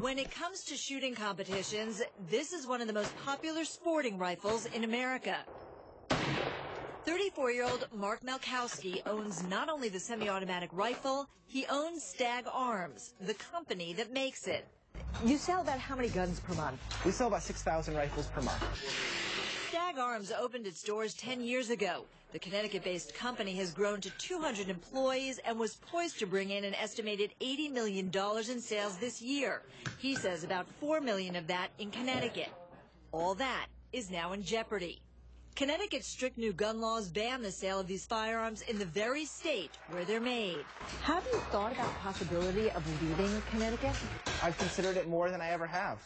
When it comes to shooting competitions, this is one of the most popular sporting rifles in America. 34-year-old Mark Malkowski owns not only the semi-automatic rifle, he owns Stag Arms, the company that makes it. You sell about how many guns per month? We sell about 6,000 rifles per month. Stag Arms opened its doors 10 years ago. The Connecticut-based company has grown to 200 employees and was poised to bring in an estimated $80 million in sales this year. He says about $4 million of that in Connecticut. All that is now in jeopardy. Connecticut's strict new gun laws ban the sale of these firearms in the very state where they're made. Have you thought about the possibility of leaving Connecticut? I've considered it more than I ever have.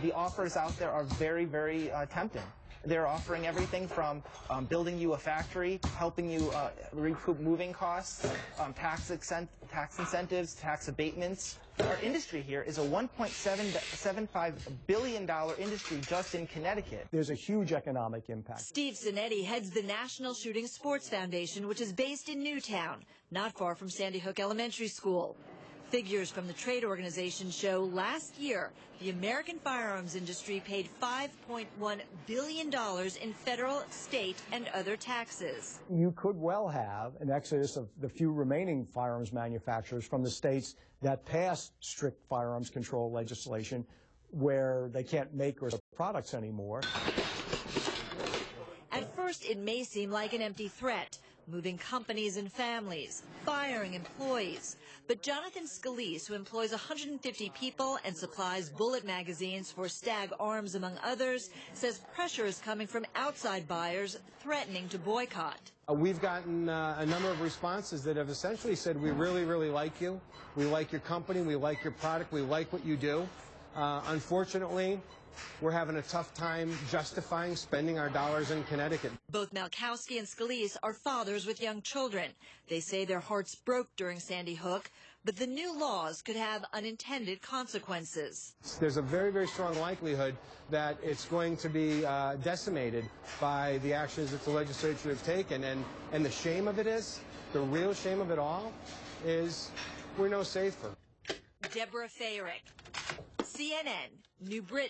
The offers out there are very, very tempting. They're offering everything from building you a factory, helping you recoup moving costs, tax incentives, tax abatements. Our industry here is a $1.75 billion industry just in Connecticut. There's a huge economic impact. Steve Sinetti heads the National Shooting Sports Foundation, which is based in Newtown, not far from Sandy Hook Elementary School. Figures from the trade organization show last year the American firearms industry paid $5.1 billion in federal, state, and other taxes. You could well have an exodus of the few remaining firearms manufacturers from the states that passed strict firearms control legislation where they can't make or sell products anymore. At first, it may seem like an empty threat, moving companies and families, firing employees. But Jonathan Scalise, who employs 150 people and supplies bullet magazines for Stag Arms, among others, says pressure is coming from outside buyers threatening to boycott. We've gotten a number of responses that have essentially said, we really, really like you. We like your company. We like your product. We like what you do. Unfortunately, we're having a tough time justifying spending our dollars in Connecticut. Both Malkowski and Scalise are fathers with young children. They say their hearts broke during Sandy Hook, but the new laws could have unintended consequences. There's a very, very strong likelihood that it's going to be decimated by the actions that the legislature has taken. And the shame of it is, the real shame of it all, is we're no safer. Deborah Fayrick, CNN, New Britain.